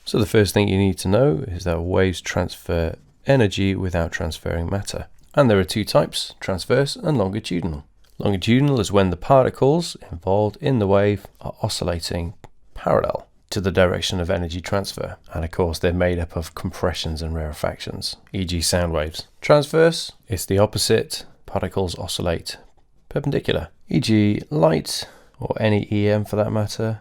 So the first thing you need to know is that waves transfer energy without transferring matter. And there are two types, transverse and longitudinal. Longitudinal is when the particles involved in the wave are oscillating parallel to the direction of energy transfer. And of course, they're made up of compressions and rarefactions, e.g. sound waves. Transverse, it's the opposite. Particles oscillate perpendicular, e.g. light or any EM for that matter,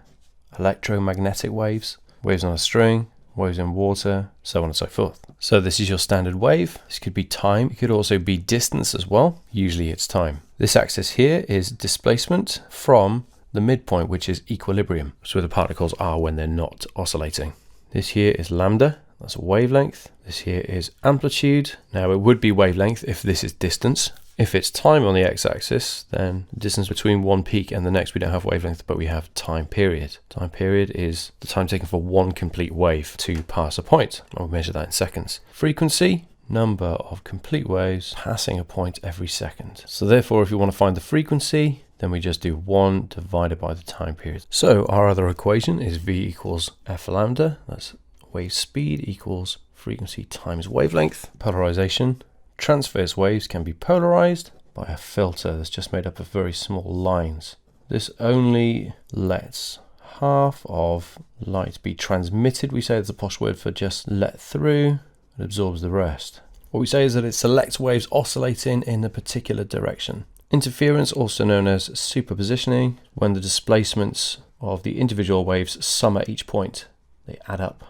electromagnetic waves, waves on a string, waves in water, so on and so forth. So this is your standard wave. This could be time. It could also be distance as well. Usually it's time. This axis here is displacement from the midpoint, which is equilibrium. So where the particles are when they're not oscillating. This here is lambda. That's a wavelength. This here is amplitude. Now it would be wavelength if this is distance. If it's time on the x-axis, then the distance between one peak and the next, we don't have wavelength, but we have time period. Time period is the time taken for one complete wave to pass a point. I'll measure that in seconds. Frequency, number of complete waves passing a point every second. So therefore, if you want to find the frequency, then we just do 1 divided by the time period. So our other equation is V equals F lambda. That's wave speed equals frequency times wavelength. Polarization. Transverse waves can be polarized by a filter that's just made up of very small lines. This only lets half of light be transmitted. We say it's a posh word for just let through. It absorbs the rest. What we say is that it selects waves oscillating in a particular direction. Interference, also known as superpositioning, when the displacements of the individual waves sum at each point. They add up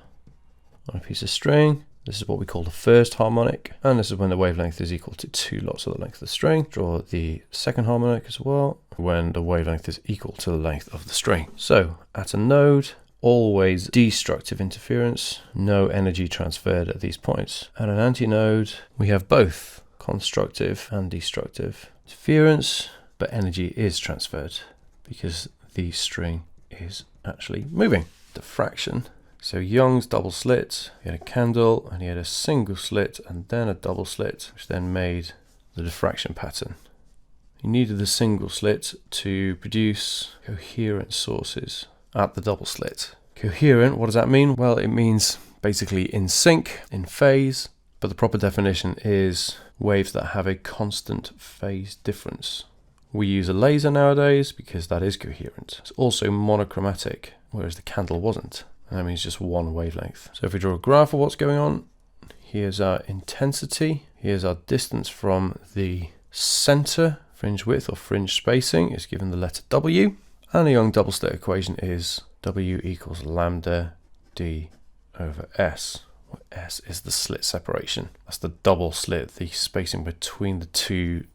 on a piece of string. This is what we call the first harmonic, and this is when the wavelength is equal to 2 lots of the length of the string. Draw the second harmonic as well, when the wavelength is equal to the length of the string. So at a node, always destructive interference, no energy transferred at these points. At an antinode, we have both constructive and destructive interference, but energy is transferred because the string is actually moving. Diffraction. So Young's double slit, he had a candle and he had a single slit and then a double slit, which then made the diffraction pattern. He needed the single slit to produce coherent sources at the double slit. Coherent, what does that mean? Well, it means basically in sync, in phase, but the proper definition is waves that have a constant phase difference. We use a laser nowadays because that is coherent. It's also monochromatic, whereas the candle wasn't. And that means just one wavelength. So if we draw a graph of what's going on, here's our intensity. Here's our distance from the center. Fringe width or fringe spacing is given the letter W. And the Young double slit equation is W equals lambda D over S, where S is the slit separation. That's the double slit, the spacing between the two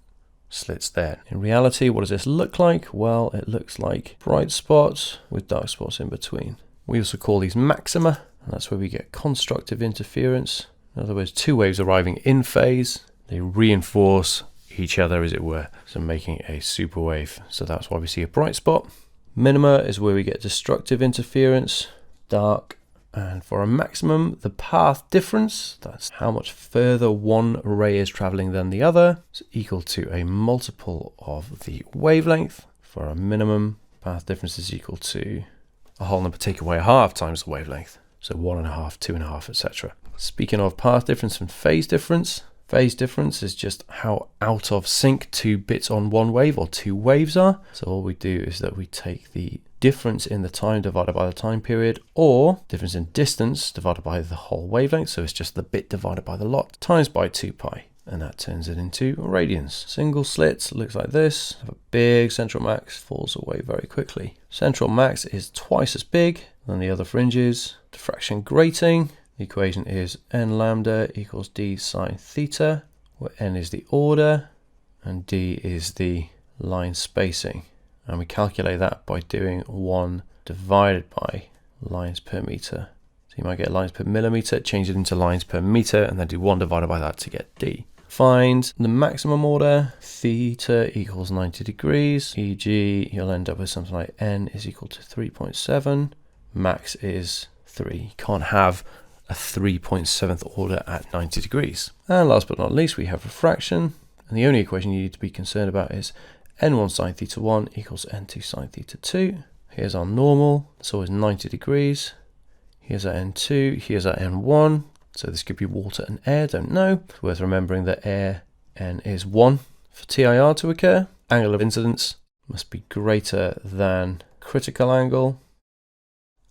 slits there. In reality, what does this look like? Well, it looks like bright spots with dark spots in between. We also call these maxima, and that's where we get constructive interference. In other words, two waves arriving in phase, they reinforce each other, as it were, so making a super wave. So that's why we see a bright spot. Minima is where we get destructive interference, dark. And for a maximum, the path difference, that's how much further one ray is traveling than the other, is equal to a multiple of the wavelength. For a minimum, path difference is equal to a whole number take away a half times the wavelength. So 1.5, 2.5, etc. Speaking of path difference and phase difference is just how out of sync 2 bits on one wave or 2 waves are. So all we do is that we take the difference in the time divided by the time period, or difference in distance divided by the whole wavelength. So it's just the bit divided by the lot times by 2 pi. And that turns it into radians. Single slits looks like this. Have a big central max, falls away very quickly. Central max is twice as big than the other fringes. Diffraction grating. The equation is n lambda equals d sine theta, where n is the order and d is the line spacing. And we calculate that by doing 1 divided by lines per meter. So you might get lines per millimeter, change it into lines per meter, and then do 1 divided by that to get d. Find the maximum order, theta equals 90 degrees, e.g. you'll end up with something like n is equal to 3.7, max is 3. You can't have a 3.7th order at 90 degrees. And last but not least, we have refraction, and the only equation you need to be concerned about is n1 sine theta 1 equals n2 sine theta 2. Here's our normal, it's always 90 degrees. Here's our N2, here's our N1. So this could be water and air, don't know. It's worth remembering that air N is 1 for TIR to occur. Angle of incidence must be greater than critical angle.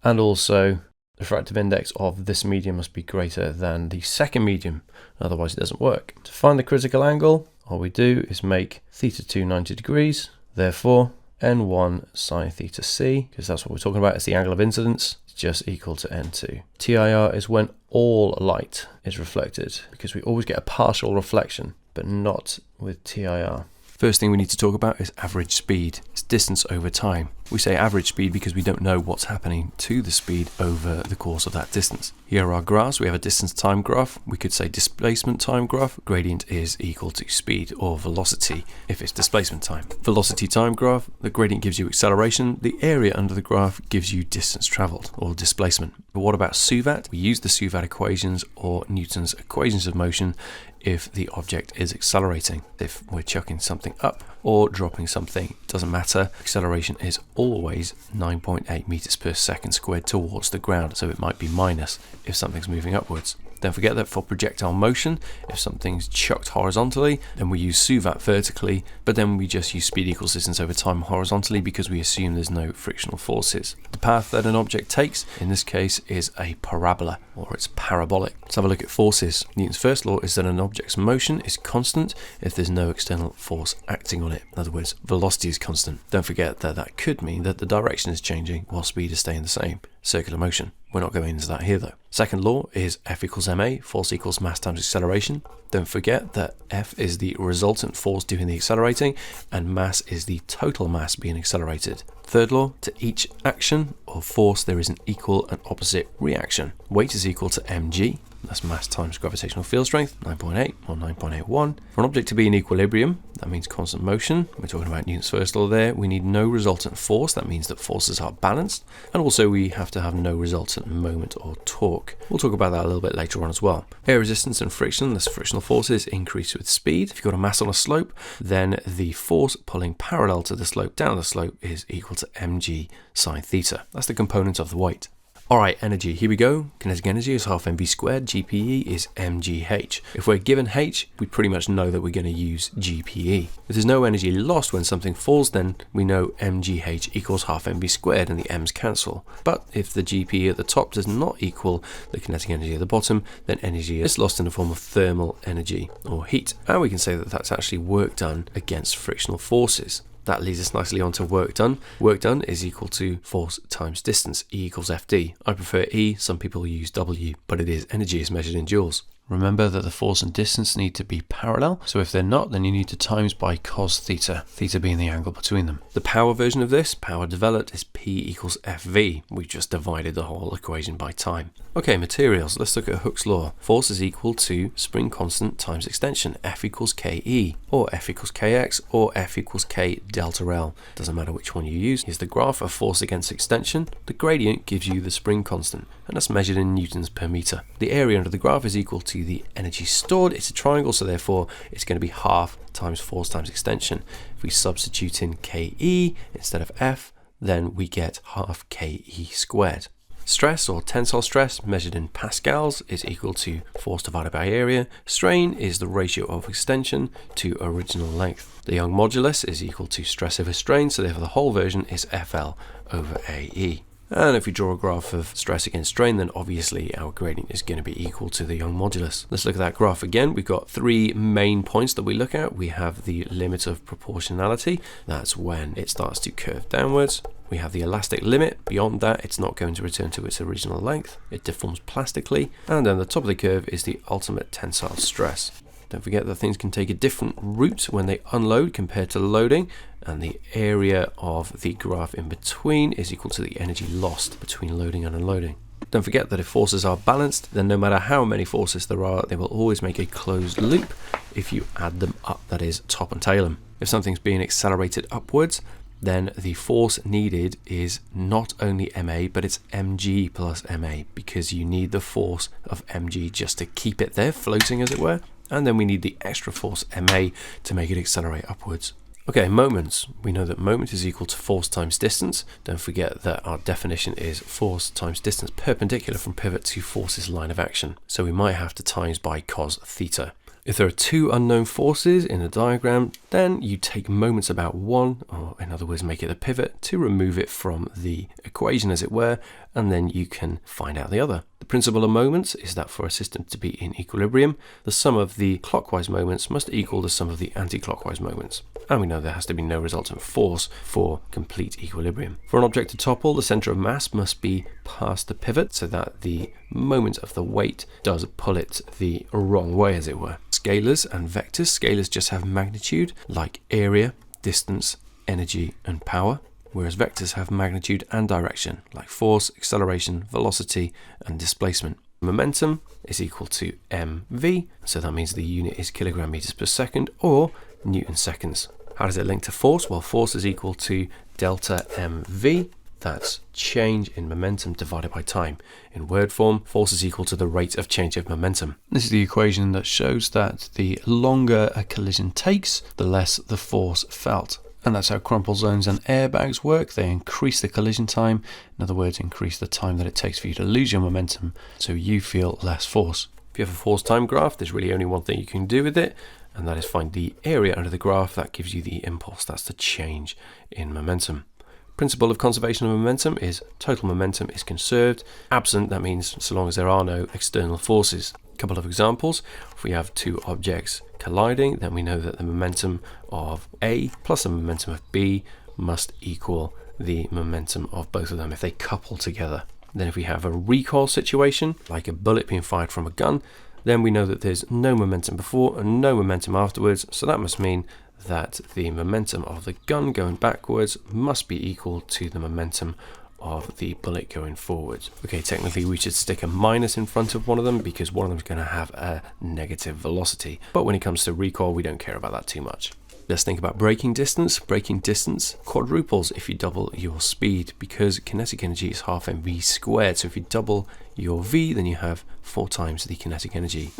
And also the refractive index of this medium must be greater than the second medium, otherwise it doesn't work. To find the critical angle, all we do is make θ2 90 degrees, therefore N1 sine theta C, because that's what we're talking about, it's the angle of incidence, is just equal to N2. TIR is when all light is reflected, because we always get a partial reflection, but not with TIR. First thing we need to talk about is average speed. It's distance over time. We say average speed because we don't know what's happening to the speed over the course of that distance. Here are our graphs. We have a distance time graph. We could say displacement time graph. Gradient is equal to speed or velocity if it's displacement time. Velocity time graph, the gradient gives you acceleration. The area under the graph gives you distance traveled or displacement. But what about SUVAT? We use the SUVAT equations or Newton's equations of motion if the object is accelerating. If we're chucking something up or dropping something, doesn't matter. Acceleration is always 9.8 meters per second squared towards the ground, so it might be minus if something's moving upwards. Don't forget that for projectile motion, if something's chucked horizontally, then we use SUVAT vertically, but then we just use speed equals distance over time horizontally because we assume there's no frictional forces. The path that an object takes, in this case, is a parabola, or it's parabolic. Let's have a look at forces. Newton's first law is that an object's motion is constant if there's no external force acting on it. In other words, velocity is constant. Don't forget that that could mean that the direction is changing while speed is staying the same. Circular motion. We're not going into that here though. Second law is F equals ma, force equals mass times acceleration. Don't forget that F is the resultant force doing the accelerating and mass is the total mass being accelerated. Third law, to each action or force there is an equal and opposite reaction. Weight is equal to mg, that's mass times gravitational field strength, 9.8 or 9.81. For an object to be in equilibrium, that means constant motion. We're talking about Newton's first law there. We need no resultant force, that means that forces are balanced. And also we have to have no resultant moment or torque. We'll talk about that a little bit later on as well. Air resistance and friction, that's frictional forces, increase with speed. If you've got a mass on a slope, then the force pulling parallel to the slope down the slope is equal to mg sine theta. That's the component of the weight. Alright, energy, here we go. Kinetic energy is half mv squared, GPE is mgh. If we're given h, we pretty much know that we're going to use GPE. If there's no energy lost when something falls, then we know mgh equals half mv squared and the m's cancel. But if the GPE at the top does not equal the kinetic energy at the bottom, then energy is lost in the form of thermal energy or heat. And we can say that that's actually work done against frictional forces. That leads us nicely on to work done. Work done is equal to force times distance, E equals Fd. I prefer E, some people use W, but it is energy is measured in joules. Remember that the force and distance need to be parallel, so if they're not, then you need to times by cos theta, theta being the angle between them. The power version of this, power developed, is P equals Fv. We just divided the whole equation by time. Okay, materials, let's look at Hooke's law. Force is equal to spring constant times extension, F equals Ke, or F equals Kx, or F equals K delta L. Doesn't matter which one you use. Here's the graph of force against extension. The gradient gives you the spring constant, and that's measured in newtons per meter. The area under the graph is equal to the energy stored. It's a triangle, so therefore it's going to be half times force times extension. If we substitute in Ke instead of F, then we get half Ke squared. Stress or tensile stress measured in pascals is equal to force divided by area. Strain is the ratio of extension to original length. The Young modulus is equal to stress over strain, so therefore the whole version is FL over AE. And if we draw a graph of stress against strain, then obviously our gradient is going to be equal to the Young modulus. Let's look at that graph again. We've got three main points that we look at. We have the limit of proportionality. That's when it starts to curve downwards. We have the elastic limit. Beyond that, it's not going to return to its original length. It deforms plastically. And then the top of the curve is the ultimate tensile stress. Don't forget that things can take a different route when they unload compared to loading, and the area of the graph in between is equal to the energy lost between loading and unloading. Don't forget that if forces are balanced, then no matter how many forces there are, they will always make a closed loop if you add them up, that is, top and tail them. If something's being accelerated upwards, then the force needed is not only ma, but it's mg plus ma, because you need the force of mg just to keep it there floating, as it were, and then we need the extra force ma to make it accelerate upwards. Okay, moments. We know that moment is equal to force times distance. Don't forget that our definition is force times distance perpendicular from pivot to force's line of action. So we might have to times by cos theta. If there are two unknown forces in a diagram, then you take moments about one, or in other words, make it a pivot, to remove it from the equation, as it were, and then you can find out the other. The principle of moments is that for a system to be in equilibrium, the sum of the clockwise moments must equal the sum of the anti-clockwise moments. And we know there has to be no resultant force for complete equilibrium. For an object to topple, the center of mass must be past the pivot so that the moment of the weight does pull it the wrong way, as it were. Scalars and vectors. Scalars just have magnitude, like area, distance, energy, and power, whereas vectors have magnitude and direction, like force, acceleration, velocity, and displacement. Momentum is equal to mv, so that means the unit is kilogram meters per second or Newton seconds. How does it link to force? Well, force is equal to delta mv. That's change in momentum divided by time. In word form, force is equal to the rate of change of momentum. This is the equation that shows that the longer a collision takes, the less the force felt. And that's how crumple zones and airbags work. They increase the collision time. In other words, increase the time that it takes for you to lose your momentum, so you feel less force. If you have a force time graph, there's really only one thing you can do with it, and that is find the area under the graph. That gives you the impulse. That's the change in momentum. Principle of conservation of momentum is total momentum is conserved. Absent, that means so long as there are no external forces. A couple of examples. If we have two objects colliding, then we know that the momentum of A plus the momentum of B must equal the momentum of both of them if they couple together. Then if we have a recoil situation, like a bullet being fired from a gun, then we know that there's no momentum before and no momentum afterwards, so that must mean that the momentum of the gun going backwards must be equal to the momentum of the bullet going forwards. Okay, technically we should stick a minus in front of one of them because one of them is going to have a negative velocity, but when it comes to recoil, we don't care about that too much. Let's think about braking distance. Braking distance quadruples if you double your speed, because kinetic energy is half mv squared. So if you double your v, then you have 4 times the kinetic energy.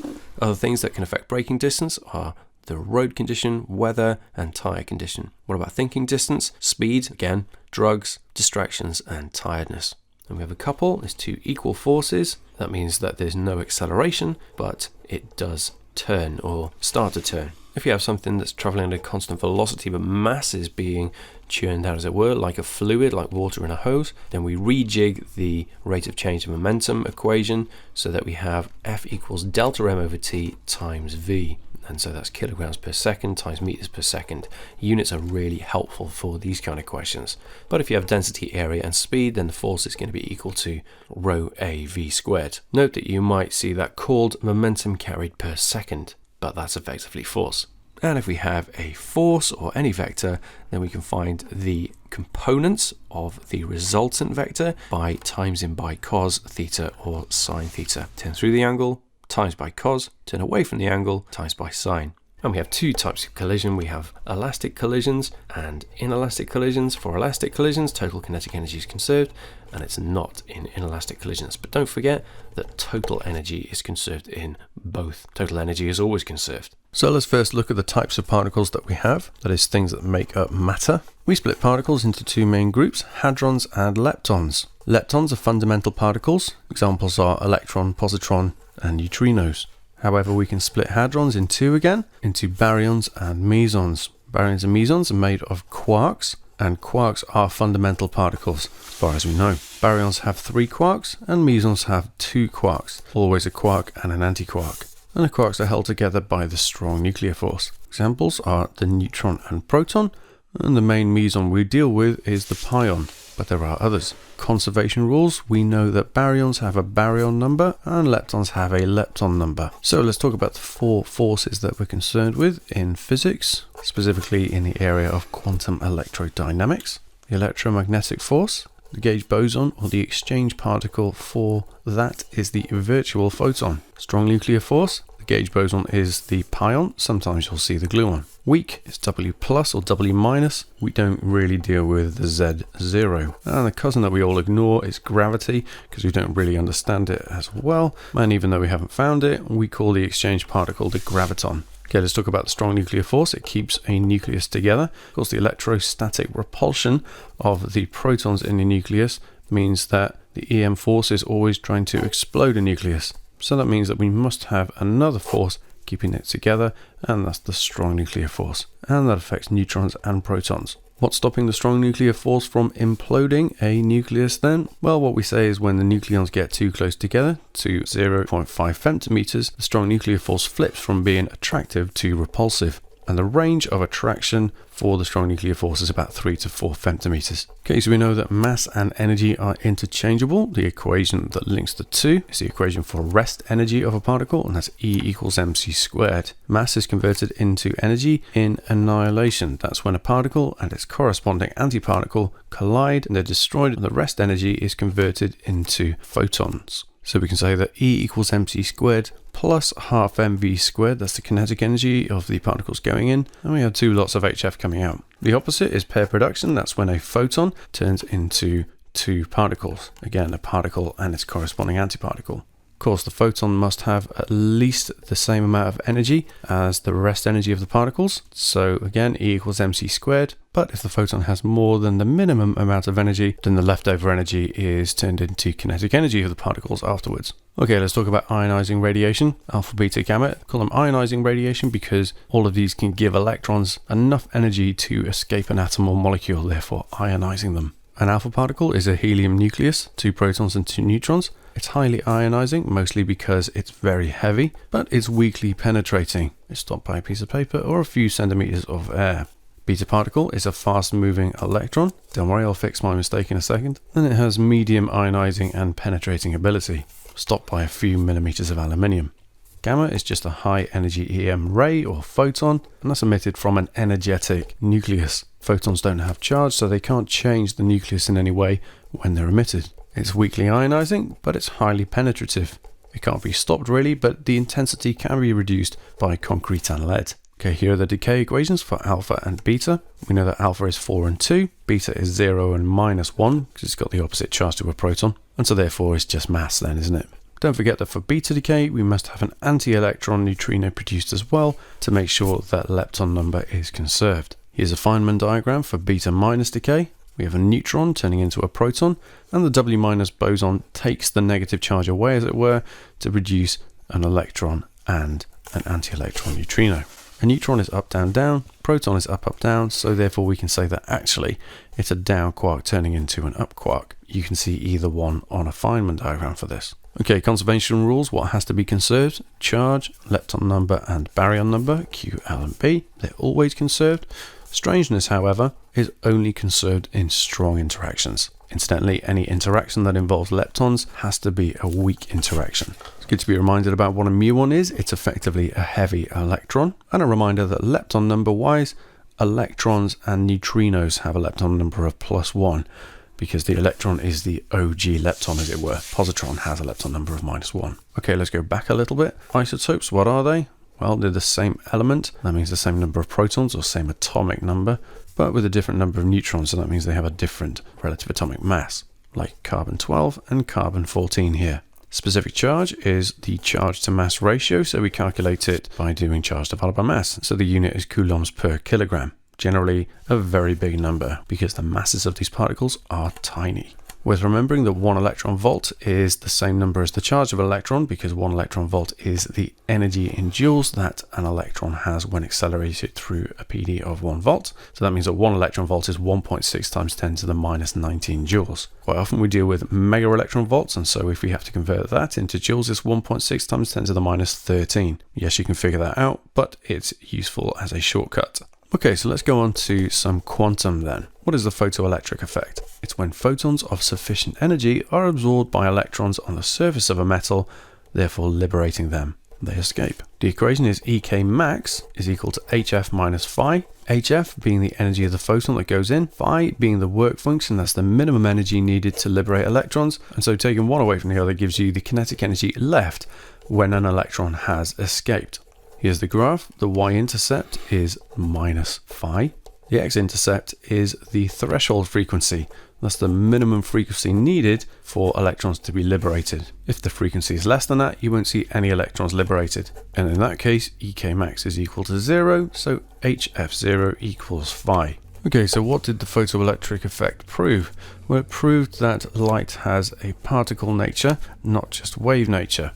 Other things that can affect braking distance are the road condition, weather, and tire condition. What about thinking distance? Speed, again, drugs, distractions, and tiredness. And we have a couple. There's two equal forces. That means that there's no acceleration, but it does turn or start to turn. If you have something that's traveling at a constant velocity but mass is being churned out, as it were, like a fluid, like water in a hose, then we rejig the rate of change of momentum equation so that we have F equals delta m over t times v. And so that's kilograms per second times meters per second. Units are really helpful for these kind of questions. But if you have density, area, and speed, then the force is going to be equal to rho a v squared. Note that you might see that called momentum carried per second, but that's effectively force. And if we have a force or any vector, then we can find the components of the resultant vector by times in by cos theta or sine theta. Turn through the angle, times by cos, turn away from the angle, times by sine. And we have two types of collision. We have elastic collisions and inelastic collisions. For elastic collisions, total kinetic energy is conserved, and it's not in inelastic collisions. But don't forget that total energy is conserved in both. Total energy is always conserved. So let's first look at the types of particles that we have, that is things that make up matter. We split particles into two main groups, hadrons and leptons. Leptons are fundamental particles. Examples are electron, positron, and neutrinos. However, we can split hadrons in two again, into baryons and mesons. Baryons and mesons are made of quarks, and quarks are fundamental particles, as far as we know. Baryons have 3 quarks, and mesons have 2 quarks, always a quark and an antiquark. And the quarks are held together by the strong nuclear force. Examples are the neutron and proton, and the main meson we deal with is the pion, but there are others. Conservation rules, we know that baryons have a baryon number and leptons have a lepton number. So let's talk about the 4 forces that we're concerned with in physics, specifically in the area of quantum electrodynamics. The electromagnetic force, the gauge boson or the exchange particle for that is the virtual photon. Strong nuclear force, the gauge boson is the pion, sometimes you'll see the gluon. Weak is W plus or W minus. We don't really deal with the Z0. And the cousin that we all ignore is gravity, because we don't really understand it as well. And even though we haven't found it, we call the exchange particle the graviton. Okay, let's talk about the strong nuclear force. It keeps a nucleus together. Of course, the electrostatic repulsion of the protons in the nucleus means that the EM force is always trying to explode a nucleus. So that means that we must have another force keeping it together, and that's the strong nuclear force. And that affects neutrons and protons. What's stopping the strong nuclear force from imploding a nucleus then? Well, what we say is when the nucleons get too close together to 0.5 femtometers, the strong nuclear force flips from being attractive to repulsive. And the range of attraction for the strong nuclear force is about 3 to 4 femtometers. Okay, so we know that mass and energy are interchangeable. The equation that links the two is the equation for rest energy of a particle, and that's E equals mc squared. Mass is converted into energy in annihilation. That's when a particle and its corresponding antiparticle collide and they're destroyed, and the rest energy is converted into photons. So we can say that E equals mc squared plus half mv squared, that's the kinetic energy of the particles going in, and we have 2 lots of HF coming out. The opposite is pair production. That's when a photon turns into 2 particles. Again, a particle and its corresponding antiparticle. Of course, the photon must have at least the same amount of energy as the rest energy of the particles. So again, E equals mc squared. But if the photon has more than the minimum amount of energy, then the leftover energy is turned into kinetic energy of the particles afterwards. Okay, let's talk about ionizing radiation, alpha, beta, gamma. Call them ionizing radiation because all of these can give electrons enough energy to escape an atom or molecule, therefore ionizing them. An alpha particle is a helium nucleus, 2 protons and 2 neutrons. It's highly ionizing, mostly because it's very heavy, but it's weakly penetrating. It's stopped by a piece of paper or a few centimeters of air. Beta particle is a fast-moving electron. Don't worry, I'll fix my mistake in a second. And it has medium ionizing and penetrating ability, stopped by a few millimeters of aluminium. Gamma is just a high-energy EM ray or photon, and that's emitted from an energetic nucleus. Photons don't have charge, so they can't change the nucleus in any way when they're emitted. It's weakly ionizing, but it's highly penetrative. It can't be stopped really, but the intensity can be reduced by concrete and lead. Okay, here are the decay equations for alpha and beta. We know that alpha is 4 and 2, beta is 0 and -1, because it's got the opposite charge to a proton, and so therefore it's just mass then, isn't it? Don't forget that for beta decay, we must have an anti-electron neutrino produced as well to make sure that lepton number is conserved. Here's a Feynman diagram for beta minus decay. We have a neutron turning into a proton, and the W minus boson takes the negative charge away, as it were, to produce an electron and an anti-electron neutrino. A neutron is up, down, down, proton is up, down, so therefore we can say that actually it's a down quark turning into an up quark. You can see either one on a Feynman diagram for this. Okay, conservation rules, what has to be conserved? Charge, lepton number and baryon number, Q, L and B, they're always conserved. Strangeness, however, is only conserved in strong interactions. Incidentally, any interaction that involves leptons has to be a weak interaction. It's good to be reminded about what a muon is. It's effectively a heavy electron. And a reminder that lepton number-wise, electrons and neutrinos have a lepton number of +1 because the electron is the OG lepton, as it were. Positron has a lepton number of -1. Okay, let's go back a little bit. Isotopes, what are they? Well, they're the same element. That means the same number of protons or same atomic number, but with a different number of neutrons, so that means they have a different relative atomic mass, like carbon-12 and carbon-14 here. Specific charge is the charge to mass ratio, so we calculate it by doing charge divided by mass. So the unit is coulombs per kilogram. Generally a very big number because the masses of these particles are tiny. Worth remembering that 1 electron volt is the same number as the charge of an electron because 1 electron volt is the energy in joules that an electron has when accelerated through a PD of 1 volt. So that means that 1 electron volt is 1.6 times 10 to the -19 joules. Quite often we deal with mega electron volts, and so if we have to convert that into joules, it's 1.6 times 10 to the -13. Yes, you can figure that out, but it's useful as a shortcut. Okay, so let's go on to some quantum then. What is the photoelectric effect? It's when photons of sufficient energy are absorbed by electrons on the surface of a metal, therefore liberating them. They escape. The equation is EK max is equal to HF minus phi. HF being the energy of the photon that goes in, phi being the work function, that's the minimum energy needed to liberate electrons, and so taking one away from the other gives you the kinetic energy left when an electron has escaped. Here's the graph. The y-intercept is minus phi. The x-intercept is the threshold frequency That's the minimum frequency needed for electrons to be liberated. If the frequency is less than that, you won't see any electrons liberated. And in that case, EK max is equal to 0, so HF0 equals phi. Okay, so what did the photoelectric effect prove? Well, it proved that light has a particle nature, not just wave nature,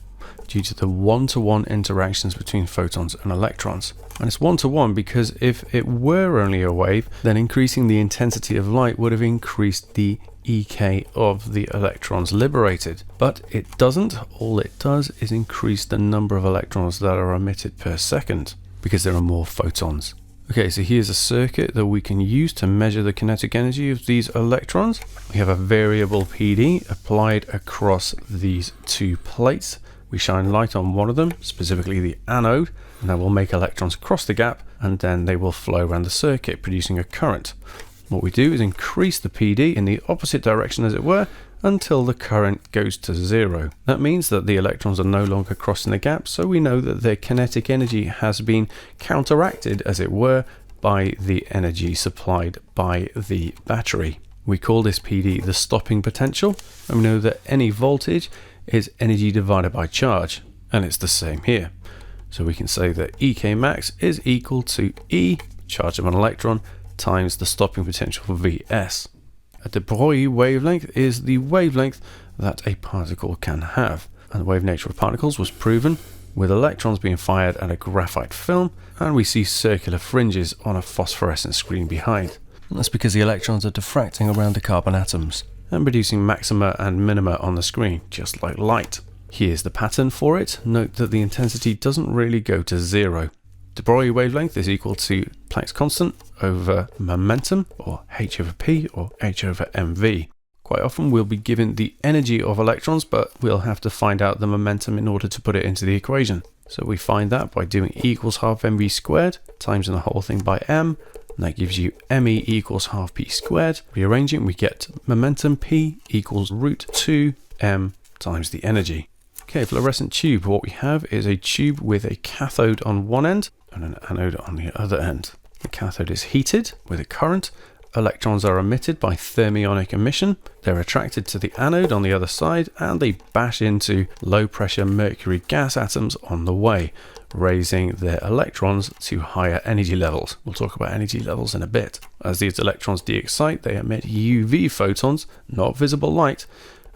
due to the one-to-one interactions between photons and electrons. And it's one-to-one because if it were only a wave, then increasing the intensity of light would have increased the EK of the electrons liberated. But it doesn't. All it does is increase the number of electrons that are emitted per second, because there are more photons. Okay, so here's a circuit that we can use to measure the kinetic energy of these electrons. We have a variable PD applied across these two plates. We shine light on one of them, specifically the anode, and that will make electrons cross the gap, and then they will flow around the circuit, producing a current. What we do is increase the PD in the opposite direction, as it were, until the current goes to 0. That means that the electrons are no longer crossing the gap, so we know that their kinetic energy has been counteracted, as it were, by the energy supplied by the battery. We call this PD the stopping potential, and we know that any voltage is energy divided by charge, and it's the same here. So we can say that EK max is equal to E, charge of an electron, times the stopping potential Vs. A de Broglie wavelength is the wavelength that a particle can have, and the wave nature of particles was proven with electrons being fired at a graphite film, and we see circular fringes on a phosphorescent screen behind. And that's because the electrons are diffracting around the carbon atoms and producing maxima and minima on the screen, just like light. Here's the pattern for it. Note that the intensity doesn't really go to 0. De Broglie wavelength is equal to Planck's constant over momentum, or h over p, or h over mv. Quite often we'll be given the energy of electrons, but we'll have to find out the momentum in order to put it into the equation. So we find that by doing E equals half mv squared, times the whole thing by m, and that gives you me equals half p squared. Rearranging, we get momentum p equals root 2 m times the energy. Okay, fluorescent tube. What we have is a tube with a cathode on one end and an anode on the other end. The cathode is heated with a current. Electrons are emitted by thermionic emission. They're attracted to the anode on the other side, and they bash into low pressure mercury gas atoms on the way, raising their electrons to higher energy levels. We'll talk about energy levels in a bit. As these electrons de-excite, they emit UV photons, not visible light,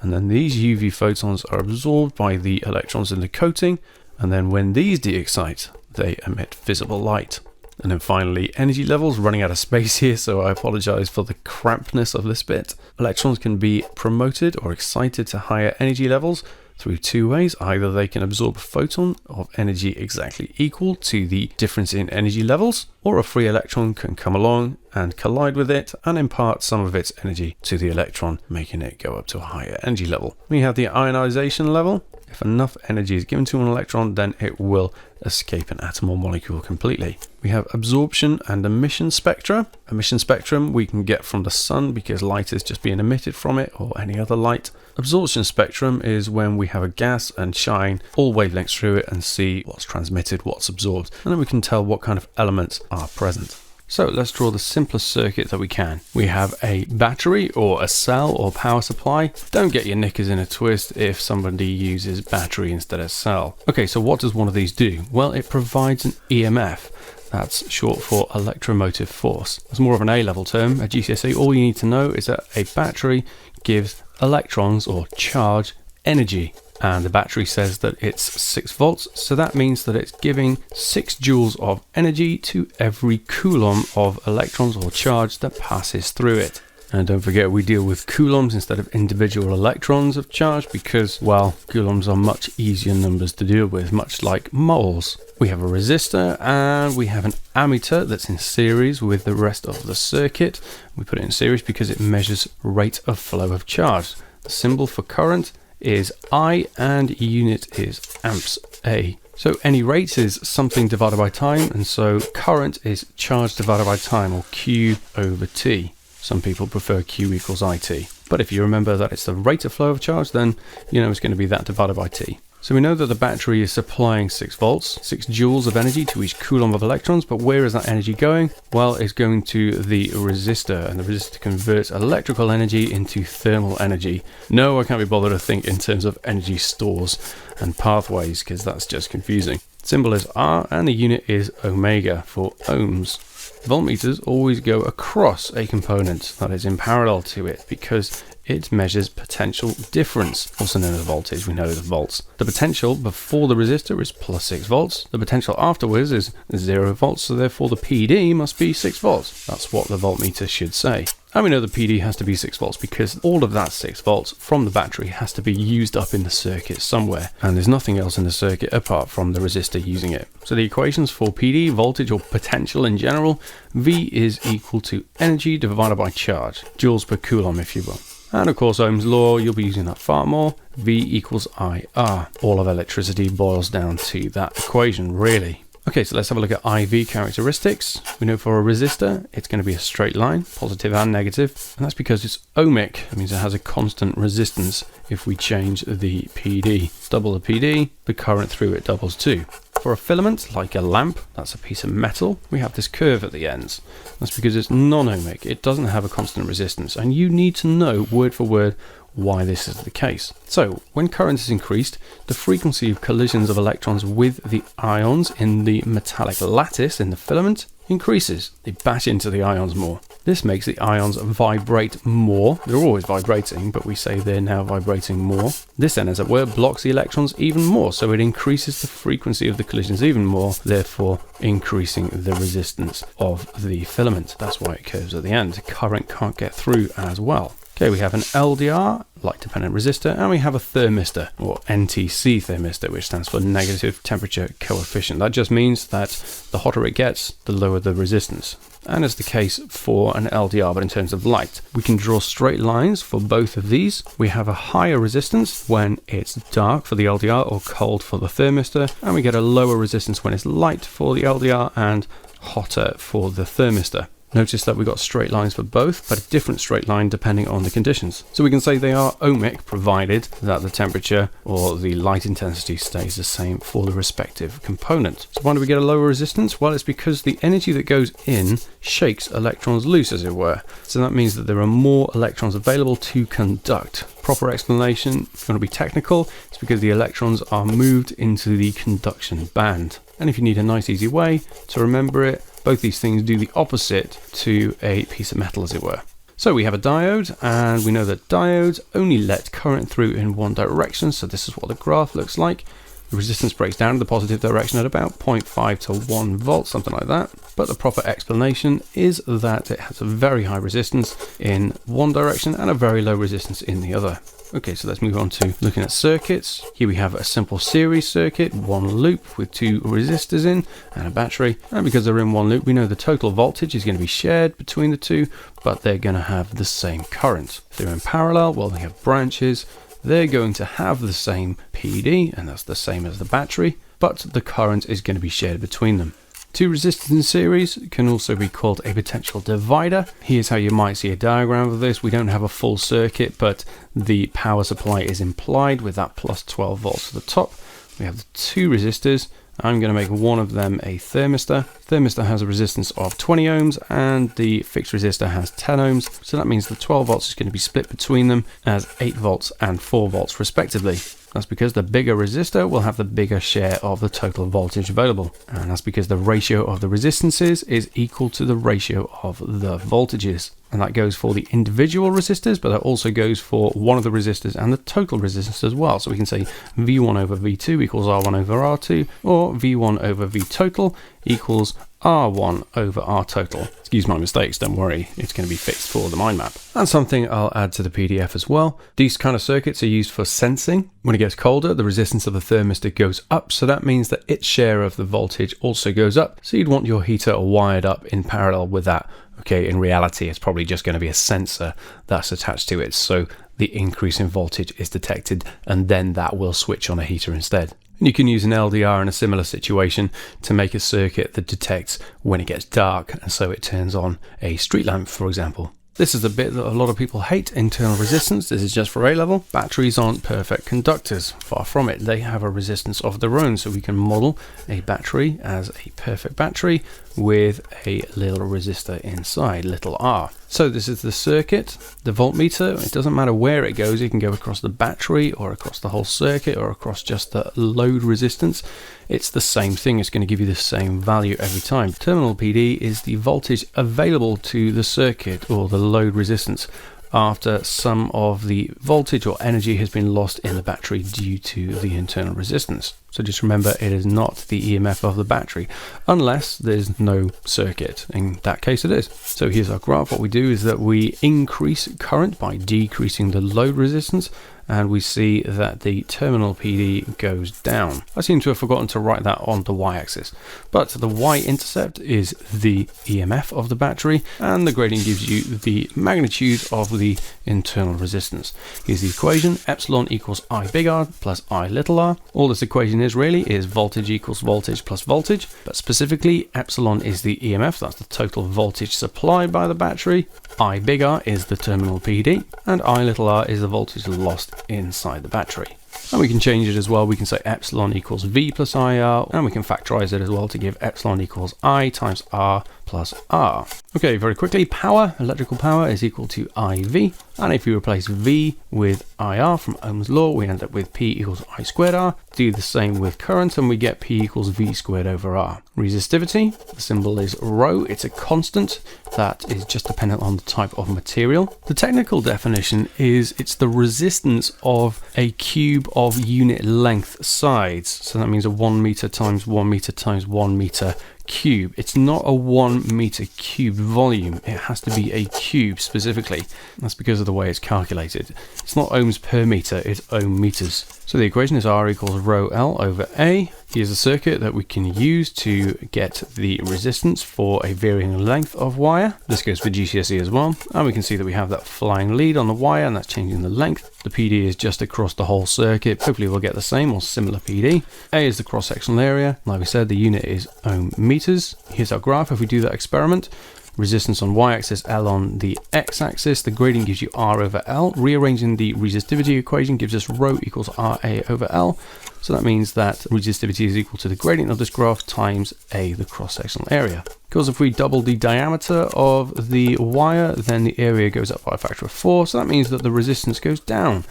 and then these UV photons are absorbed by the electrons in the coating, and then when these de-excite, they emit visible light. And then finally, energy levels. Running out of space here, so I apologize for the crampedness of this bit. Electrons can be promoted or excited to higher energy levels through two ways. Either they can absorb a photon of energy exactly equal to the difference in energy levels, or a free electron can come along and collide with it and impart some of its energy to the electron, making it go up to a higher energy level. We have the ionization level. If enough energy is given to an electron, then it will escape an atom or molecule completely. We have absorption and emission spectra. Emission spectrum we can get from the sun because light is just being emitted from it, or any other light. Absorption spectrum is when we have a gas and shine all wavelengths through it and see what's transmitted, what's absorbed, and then we can tell what kind of elements are present. So let's draw the simplest circuit that we can. We have a battery or a cell or power supply. Don't get your knickers in a twist if somebody uses battery instead of cell. Okay, so what does one of these do? Well, it provides an EMF. That's short for electromotive force. It's more of an A-level term. At GCSE, all you need to know is that a battery gives electrons or charge energy. And the battery says that it's 6 volts, so that means that it's giving 6 joules of energy to every coulomb of electrons or charge that passes through it. And don't forget, we deal with coulombs instead of individual electrons of charge because, well, coulombs are much easier numbers to deal with, much like moles. We have a resistor and we have an ammeter that's in series with the rest of the circuit. We put it in series because it measures rate of flow of charge. The symbol for current is I and unit is amps A. So any rate is something divided by time, and so current is charge divided by time, or Q over T. Some people prefer Q equals IT. But if you remember that it's the rate of flow of charge, then you know it's going to be that divided by T. So we know that the battery is supplying 6 volts, 6 joules of energy to each coulomb of electrons, but where is that energy going? Well, it's going to the resistor, and the resistor converts electrical energy into thermal energy. No, I can't be bothered to think in terms of energy stores and pathways, because that's just confusing. Symbol is R, and the unit is omega for ohms. Voltmeters always go across a component that is in parallel to it, because it measures potential difference, also known as voltage. We know the volts. The potential before the resistor is plus 6 volts. The potential afterwards is 0 volts, so therefore the PD must be 6 volts. That's what the voltmeter should say. And we know the PD has to be 6 volts because all of that 6 volts from the battery has to be used up in the circuit somewhere. And there's nothing else in the circuit apart from the resistor using it. So the equations for PD, voltage or potential in general, V is equal to energy divided by charge, joules per coulomb if you will. And of course, Ohm's law, you'll be using that far more. V equals IR. All of electricity boils down to that equation, really. Okay, so let's have a look at IV characteristics. We know for a resistor, it's going to be a straight line, positive and negative. And that's because it's ohmic. That means it has a constant resistance. If we change the PD, double the PD, the current through it doubles too. For a filament, like a lamp, that's a piece of metal, we have this curve at the ends. That's because it's non-ohmic. It doesn't have a constant resistance. And you need to know, word for word, why this is the case. So, when current is increased, the frequency of collisions of electrons with the ions in the metallic lattice in the filament increases. They bash into the ions more. This makes the ions vibrate more. They're always vibrating, but we say they're now vibrating more. This then, as it were, blocks the electrons even more, so it increases the frequency of the collisions even more, therefore increasing the resistance of the filament. That's why it curves at the end. Current can't get through as well. Okay, we have an LDR, light dependent resistor, and we have a thermistor, or NTC thermistor, which stands for negative temperature coefficient. That just means that the hotter it gets, the lower the resistance. And it's the case for an LDR, but in terms of light. We can draw straight lines for both of these. We have a higher resistance when it's dark for the LDR or cold for the thermistor, and we get a lower resistance when it's light for the LDR and hotter for the thermistor. Notice that we've got straight lines for both, but a different straight line depending on the conditions. So we can say they are ohmic, provided that the temperature or the light intensity stays the same for the respective component. So why do we get a lower resistance? Well, it's because the energy that goes in shakes electrons loose, as it were. So that means that there are more electrons available to conduct. Proper explanation, if you want to be technical, it's because the electrons are moved into the conduction band. And if you need a nice easy way to remember it, both these things do the opposite to a piece of metal, as it were. So we have a diode, and we know that diodes only let current through in one direction, so this is what the graph looks like. The resistance breaks down in the positive direction at about 0.5 to 1 volt, something like that. But the proper explanation is that it has a very high resistance in one direction and a very low resistance in the other. Okay, so let's move on to looking at circuits. Here we have a simple series circuit, one loop with 2 resistors in and a battery. And because they're in one loop, we know the total voltage is going to be shared between the two, but they're going to have the same current. If they're in parallel, well, they have branches. They're going to have the same PD, and that's the same as the battery, but the current is going to be shared between them. 2 resistors in series can also be called a potential divider. Here's how you might see a diagram of this. We don't have a full circuit, but the power supply is implied with that plus 12 volts at the top. We have the 2 resistors. I'm going to make one of them a thermistor. Thermistor has a resistance of 20 ohms and the fixed resistor has 10 ohms. So that means the 12 volts is going to be split between them as 8 volts and 4 volts respectively. That's because the bigger resistor will have the bigger share of the total voltage available. And that's because the ratio of the resistances is equal to the ratio of the voltages. And that goes for the individual resistors, but that also goes for one of the resistors and the total resistance as well. So we can say V1 over V2 equals R1 over R2, or V1 over V total equals R1 over R total. Excuse my mistakes, don't worry, it's going to be fixed for the mind map. And something I'll add to the PDF as well. These kind of circuits are used for sensing. When it gets colder, the resistance of the thermistor goes up, so that means that its share of the voltage also goes up. So you'd want your heater wired up in parallel with that. Okay, in reality, it's probably just going to be a sensor that's attached to it, so the increase in voltage is detected, and then that will switch on a heater instead. And you can use an LDR in a similar situation to make a circuit that detects when it gets dark, and so it turns on a street lamp, for example. This is the bit that a lot of people hate, internal resistance. This is just for A-level. Batteries aren't perfect conductors. Far from it. They have a resistance of their own, so we can model a battery as a perfect battery with a little resistor inside, little r. So this is the circuit, the voltmeter. It doesn't matter where it goes. It can go across the battery or across the whole circuit or across just the load resistance. It's the same thing. It's going to give you the same value every time. Terminal PD is the voltage available to the circuit or the load resistance after some of the voltage or energy has been lost in the battery due to the internal resistance. So just remember, it is not the EMF of the battery, unless there's no circuit. In that case, it is. So here's our graph. What we do is that we increase current by decreasing the load resistance, and we see that the terminal PD goes down. I seem to have forgotten to write that on the y-axis, but the y-intercept is the EMF of the battery, and the gradient gives you the magnitude of the internal resistance. Here's the equation: epsilon equals I big R plus I little r. All this equation is really is voltage equals voltage plus voltage, but specifically epsilon is the EMF, that's the total voltage supplied by the battery. I big R is the terminal PD, and I little r is the voltage lost inside the battery. And we can change it as well. We can say epsilon equals V plus IR, and we can factorize it as well to give epsilon equals I times R plus R. Okay, very quickly, power, electrical power is equal to IV. And if you replace V with IR from Ohm's law, we end up with P equals I squared R. Do the same with current, and we get P equals V squared over R. Resistivity, the symbol is rho. It's a constant that is just dependent on the type of material. The technical definition is it's the resistance of a cube of unit length sides. So that means a 1 meter times 1 meter times 1 meter cube. It's not a 1 meter cube volume. It has to be a cube specifically. That's because of the way it's calculated. It's not ohms per meter, it's ohm meters. So the equation is R equals rho L over A. Here's a circuit that we can use to get the resistance for a varying length of wire. This goes for GCSE as well. And we can see that we have that flying lead on the wire, and that's changing the length. The PD is just across the whole circuit. Hopefully we'll get the same or similar PD. A is the cross-sectional area. Like we said, the unit is ohm meters. Here's our graph. If we do that experiment, resistance on y-axis, L on the x-axis, the gradient gives you R over L. Rearranging the resistivity equation gives us rho equals RA over L. So that means that resistivity is equal to the gradient of this graph times A, the cross-sectional area. Because if we double the diameter of the wire, then the area goes up by a factor of 4. So that means that the resistance goes down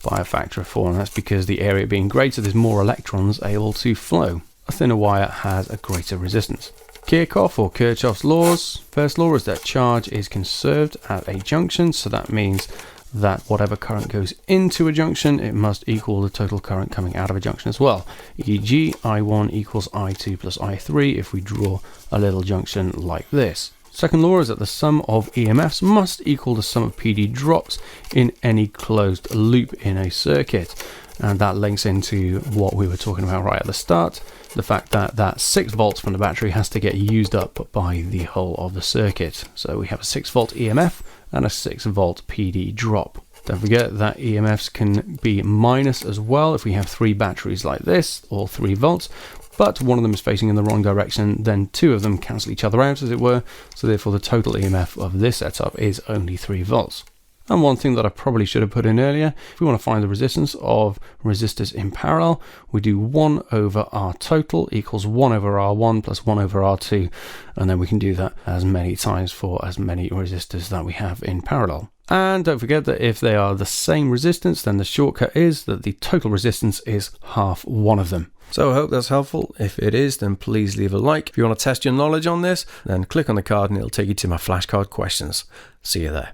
by a factor of 4. And that's because the area being greater, there's more electrons able to flow. A thinner wire has a greater resistance. Kirchhoff or Kirchhoff's laws. First law is that charge is conserved at a junction, so that means that whatever current goes into a junction, it must equal the total current coming out of a junction as well. E.g., I1 equals I2 plus I3 if we draw a little junction like this. Second law is that the sum of EMFs must equal the sum of PD drops in any closed loop in a circuit. And that links into what we were talking about right at the start, the fact that that 6 volts from the battery has to get used up by the whole of the circuit. So we have a 6 volt EMF and a 6 volt PD drop. Don't forget that EMFs can be minus as well if we have 3 batteries like this, all 3 volts. But one of them is facing in the wrong direction, then 2 of them cancel each other out, as it were. So therefore the total EMF of this setup is only 3 volts. And one thing that I probably should have put in earlier, if we want to find the resistance of resistors in parallel, we do 1 over R total equals 1 over R1 plus 1 over R2. And then we can do that as many times for as many resistors that we have in parallel. And don't forget that if they are the same resistance, then the shortcut is that the total resistance is half one of them. So I hope that's helpful. If it is, then please leave a like. If you want to test your knowledge on this, then click on the card and it'll take you to my flashcard questions. See you there.